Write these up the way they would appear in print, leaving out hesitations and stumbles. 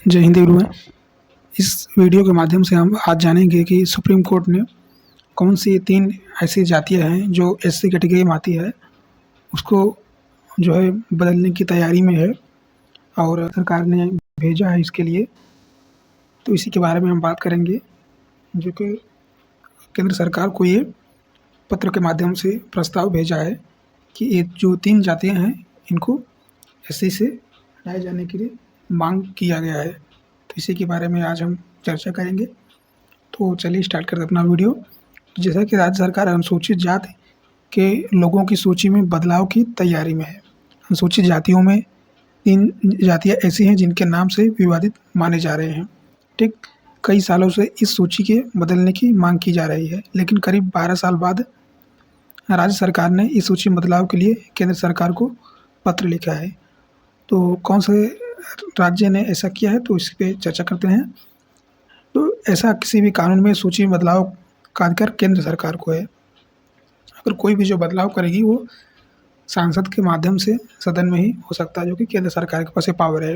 जय हिंद एवरीवन। इस वीडियो के माध्यम से हम आज जानेंगे कि सुप्रीम कोर्ट ने कौन सी 3 ऐसी जातियाँ हैं जो एससी कैटेगरी में आती है, उसको जो है बदलने की तैयारी में है और सरकार ने भेजा है इसके लिए। तो इसी के बारे में हम बात करेंगे, जो कि केंद्र सरकार को ये पत्र के माध्यम से प्रस्ताव भेजा है कि ये जो 3 जातियाँ हैं इनको एससी से हटाए जाने के लिए मांग किया गया है। तो इसी के बारे में आज हम चर्चा करेंगे। तो चलिए स्टार्ट करते हैं अपना वीडियो। जैसा कि राज्य सरकार अनुसूचित जाति के लोगों की सूची में बदलाव की तैयारी में है। अनुसूचित जातियों में 3 जातियाँ ऐसी हैं जिनके नाम से विवादित माने जा रहे हैं। ठीक, कई सालों से इस सूची के बदलने की मांग की जा रही है, लेकिन करीब 12 साल बाद राज्य सरकार ने इस सूची में बदलाव के लिए केंद्र सरकार को पत्र लिखा है। तो कौन से राज्य ने ऐसा किया है, तो इस पे चर्चा करते हैं। तो ऐसा किसी भी कानून में सूची में बदलाव का अधिकार केंद्र सरकार को है। अगर कोई भी जो बदलाव करेगी वो सांसद के माध्यम से सदन में ही हो सकता है, जो कि केंद्र सरकार के पास ये पावर है।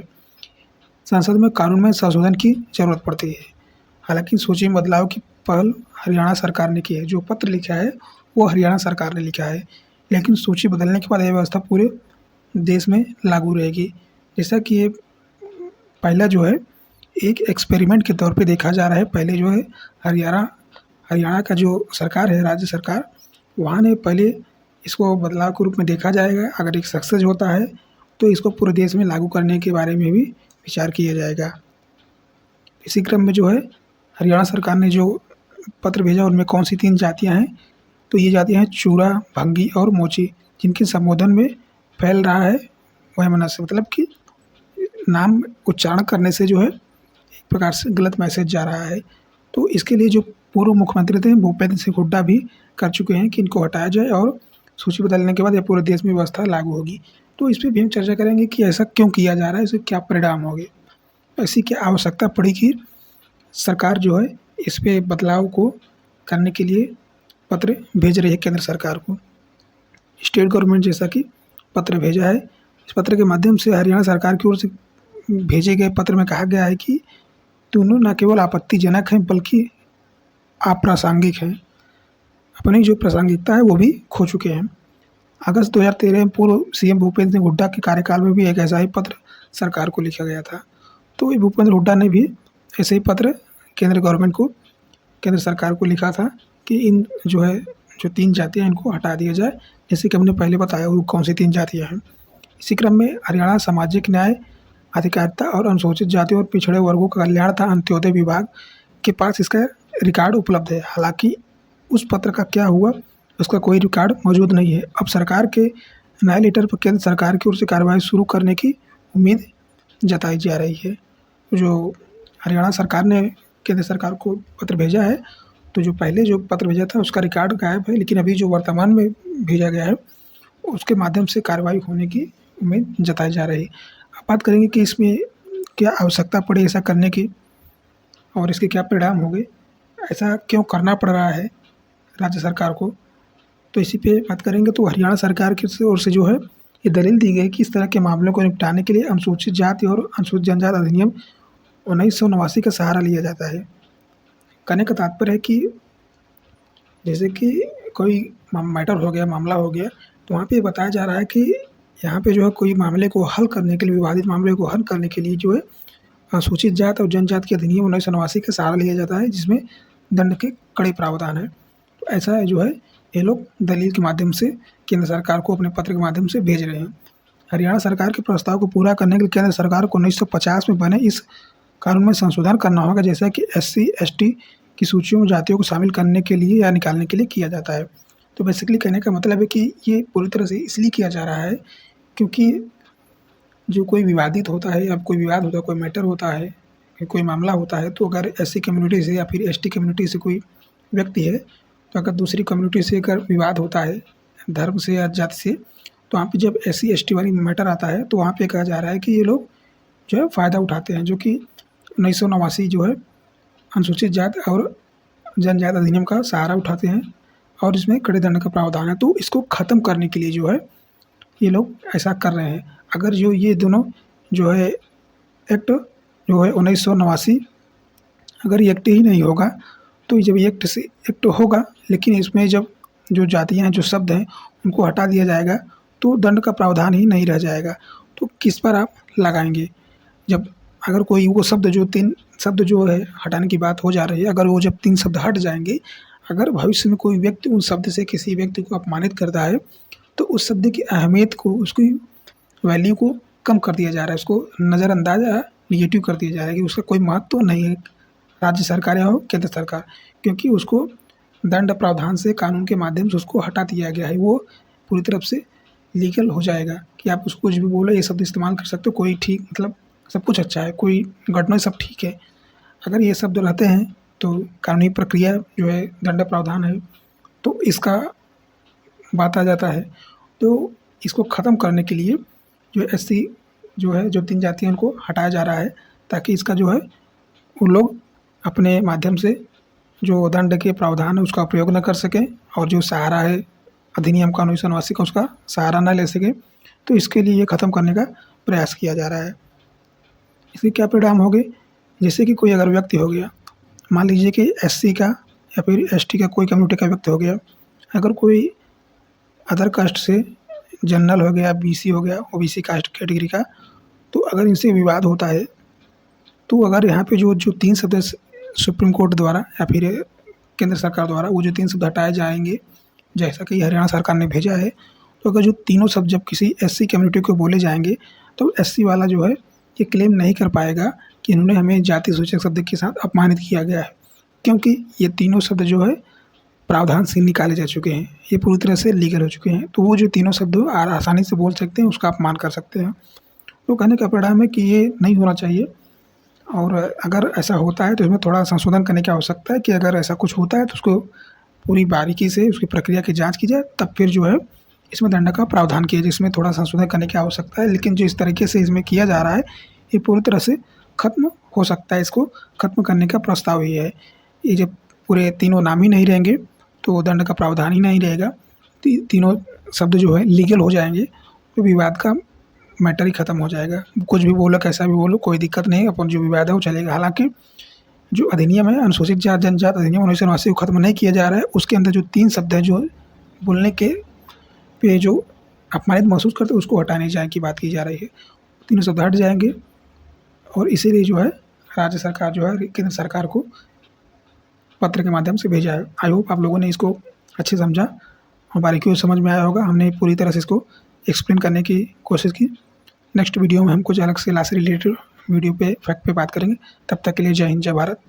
संसद में कानून में संशोधन की जरूरत पड़ती है। हालांकि सूची में बदलाव की पहल हरियाणा सरकार ने की है। जो पत्र लिखा है वो हरियाणा सरकार ने लिखा है, लेकिन सूची बदलने के बाद यह व्यवस्था पूरे देश में लागू रहेगी। जैसा कि ये पहला जो है एक एक्सपेरिमेंट के तौर पे देखा जा रहा है। पहले जो है हरियाणा का जो सरकार है, राज्य सरकार, वहाँ ने पहले इसको बदलाव के रूप में देखा जाएगा। अगर एक सक्सेस होता है तो इसको पूरे देश में लागू करने के बारे में भी विचार किया जाएगा। इसी क्रम में जो है हरियाणा सरकार ने जो पत्र भेजा उनमें कौन सी 3 जातियाँ हैं, तो ये जातियाँ हैं चूरा, भंगी और मोची, जिनके संबोधन में फैल रहा है वैमनस्य, मतलब कि नाम उच्चारण करने से जो है एक प्रकार से गलत मैसेज जा रहा है। तो इसके लिए जो पूर्व मुख्यमंत्री थे भूपेंद्र सिंह हुड्डा भी कर चुके हैं कि इनको हटाया जाए और सूची बदलने के बाद यह पूरे देश में व्यवस्था लागू होगी। तो इस पर भी हम चर्चा करेंगे कि ऐसा क्यों किया जा रहा है, इससे क्या परिणाम होंगे, ऐसी क्या आवश्यकता पड़ी कि सरकार जो है इस पे बदलाव को करने के लिए पत्र भेज रही है केंद्र सरकार को। स्टेट गवर्नमेंट जैसा कि पत्र भेजा है, इस पत्र के माध्यम से हरियाणा सरकार की ओर से भेजे गए पत्र में कहा गया है कि दोनों न केवल आपत्तिजनक हैं बल्कि अप्रासंगिक हैं। अपनी जो प्रासंगिकता है वो भी खो चुके हैं। अगस्त 2013 में पूर्व सीएम भूपेंद्र सिंह हुड्डा के कार्यकाल में भी एक ऐसा ही पत्र सरकार को लिखा गया था। तो भूपेंद्र हुड्डा ने भी ऐसे ही पत्र केंद्र सरकार को लिखा था कि इन जो 3 जातियाँ इनको हटा दिया जाए। जैसे कि हमने पहले बताया वो कौन सी 3 जातियाँ हैं। इसी क्रम में हरियाणा सामाजिक न्याय, अधिकारिता और अनुसूचित जाति और पिछड़े वर्गों का कल्याण तथा अंत्योदय विभाग के पास इसका रिकॉर्ड उपलब्ध है। हालांकि उस पत्र का क्या हुआ उसका कोई रिकॉर्ड मौजूद नहीं है। अब सरकार के नए लेटर पर केंद्र सरकार की ओर से कार्रवाई शुरू करने की उम्मीद जताई जा रही है। जो हरियाणा सरकार ने केंद्र सरकार को पत्र भेजा है, तो जो पहले जो पत्र भेजा था उसका रिकॉर्ड गायब है, लेकिन अभी जो वर्तमान में भेजा गया है उसके माध्यम से कार्रवाई होने की उम्मीद जताई जा रही है। अब बात करेंगे कि इसमें क्या आवश्यकता पड़ी ऐसा करने की और इसके क्या परिणाम होंगे, ऐसा क्यों करना पड़ रहा है राज्य सरकार को, तो इसी पे बात करेंगे। तो हरियाणा सरकार की ओर से जो है ये दलील दी गई कि इस तरह के मामलों को निपटाने के लिए अनुसूचित जाति और अनुसूचित जनजाति अधिनियम 1989 का सहारा लिया जाता है। कहने का तात्पर्य है कि जैसे कि कोई मैटर हो गया, मामला हो गया, तो वहाँ पे बताया जा रहा है कि यहाँ पे जो है कोई मामले को हल करने के लिए, विवादित मामले को हल करने के लिए जो है अनुसूचित जाति और जनजाति के अधिनियम 1989 का सहारा लिया जाता है, जिसमें दंड के कड़े प्रावधान है। तो ऐसा जो है ये लोग दलील के माध्यम से केंद्र सरकार को अपने पत्र के माध्यम से भेज रहे हैं। हरियाणा सरकार के प्रस्ताव को पूरा करने के लिए केंद्र सरकार को 1950 में बने इस कानून में संशोधन करना होगा, जैसा कि SC/ST की सूचियों में जातियों को शामिल करने के लिए या निकालने के लिए किया जाता है। तो बेसिकली कहने का मतलब है कि ये पूरी तरह से इसलिए किया जा रहा है क्योंकि जो कोई विवादित होता है या कोई विवाद होता है, कोई मैटर होता है, कोई मामला होता है, तो अगर SC कम्युनिटी से या फिर ST कम्युनिटी से कोई व्यक्ति है, तो अगर दूसरी कम्युनिटी से अगर विवाद होता है धर्म से या जाति से, तो वहाँ पे जब SC/ST वाली मैटर आता है तो वहाँ पे कहा जा रहा है कि ये लोग जो है फ़ायदा उठाते हैं, जो कि 1989 जो है अनुसूचित जाति और जनजाति अधिनियम का सहारा उठाते हैं और इसमें कड़े दंड का प्रावधान है। तो इसको ख़त्म करने के लिए जो है ये लोग ऐसा कर रहे हैं। अगर जो ये दोनों जो है एक्ट जो है 1989 अगर ये एक्ट ही नहीं होगा तो जब ये एक्ट होगा, लेकिन इसमें जब जो जातियाँ हैं, जो शब्द हैं, उनको हटा दिया जाएगा तो दंड का प्रावधान ही नहीं रह जाएगा। तो किस पर आप लगाएंगे? जब अगर कोई वो शब्द जो 3 शब्द जो है हटाने की बात हो जा रही है, अगर वो जब 3 शब्द हट जाएंगे, अगर भविष्य में कोई व्यक्ति उन शब्द से किसी व्यक्ति को अपमानित करता है तो उस शब्द की अहमियत को, उसकी वैल्यू को कम कर दिया जा रहा है, उसको नज़रअंदाज या निगेटिव कर दिया जा रहा है कि उसका कोई महत्व तो नहीं है, राज्य सरकार या हो केंद्र सरकार, क्योंकि उसको दंड प्रावधान से, कानून के माध्यम से उसको हटा दिया गया है। वो पूरी तरफ से लीगल हो जाएगा कि आप उसको कुछ भी बोलो, ये शब्द इस्तेमाल कर सकते हो, कोई ठीक मतलब सब कुछ अच्छा है, कोई घटना सब ठीक है। अगर ये शब्द रहते हैं तो कानूनी प्रक्रिया जो है, दंड प्रावधान है, तो इसका बात आ जाता है। तो इसको ख़त्म करने के लिए जो एससी जो है, जो 3 जाति हैं, उनको हटाया जा रहा है ताकि इसका जो है वो लोग अपने माध्यम से जो दंड के प्रावधान है उसका प्रयोग न कर सकें, और जो सहारा है अधिनियम कानून 1989 का, उसका सहारा न ले सकें। तो इसके लिए ये ख़त्म करने का प्रयास किया जा रहा है। इसके क्या परिणाम होंगे? जैसे कि कोई अगर व्यक्ति हो गया, मान लीजिए कि एससी का या फिर एसटी का कोई कम्युनिटी का व्यक्ति हो गया, अगर कोई अदर कास्ट से जनरल हो गया, बीसी हो गया, ओबीसी कास्ट कैटेगरी का, तो अगर इनसे विवाद होता है तो अगर यहाँ पे जो 3 शब्द सुप्रीम कोर्ट द्वारा या फिर केंद्र सरकार द्वारा वो जो 3 शब्द हटाए जाएंगे, जैसा कि हरियाणा सरकार ने भेजा है, तो अगर जो तीनों शब्द जब किसी एससी कम्युनिटी को बोले जाएंगे तो एससी वाला जो है ये क्लेम नहीं कर पाएगा कि इन्होंने हमें जाति सूचक शब्द के साथ अपमानित किया गया है, क्योंकि ये तीनों शब्द जो है प्रावधान से निकाले जा चुके हैं, ये पूरी तरह से लीगल हो चुके हैं। तो वो जो तीनों शब्द आसानी से बोल सकते हैं, उसका अपमान कर सकते हैं। तो कहने का परिणाम है कि ये नहीं होना चाहिए, और अगर ऐसा होता है तो इसमें थोड़ा संशोधन करने की आवश्यकता है कि अगर ऐसा कुछ होता है तो उसको पूरी बारीकी से उसकी प्रक्रिया की जांच की जाए, तब फिर जो है इसमें दंड का प्रावधान किया जाए। इसमें थोड़ा संशोधन करने की आवश्यकता है, लेकिन जो इस तरीके से इसमें किया जा रहा है ये पूरी तरह से खत्म हो सकता है। इसको खत्म करने का प्रस्ताव ही है। ये जब पूरे तीनों नाम ही नहीं रहेंगे तो दंड का प्रावधान ही नहीं रहेगा, तीनों शब्द जो है लीगल हो जाएंगे, तो विवाद का मैटर ही ख़त्म हो जाएगा। कुछ भी बोलो, कैसा भी बोलो, कोई दिक्कत नहीं, अपन जो विवाद है वो चलेगा। हालांकि जो अधिनियम है, अनुसूचित जाति जनजात अधिनियम 1989 को खत्म नहीं किया जा रहा है, उसके अंदर जो 3 शब्द हैं जो बोलने के पे जो अपमानित महसूस करते हैं उसको हटाने जाने की बात की जा रही है। तीनों शब्द हट जाएंगे, और इसीलिए जो है राज्य सरकार जो है केंद्र सरकार को पत्र के माध्यम से भेजा है। आई होप आप लोगों ने इसको अच्छे समझा और बारीकियों से समझ में आया होगा। हमने पूरी तरह से इसको एक्सप्लेन करने की कोशिश की। नेक्स्ट वीडियो में हम कुछ अलग से लॉ से रिलेटेड वीडियो पे फैक्ट पे बात करेंगे। तब तक के लिए जय हिंद, जय भारत।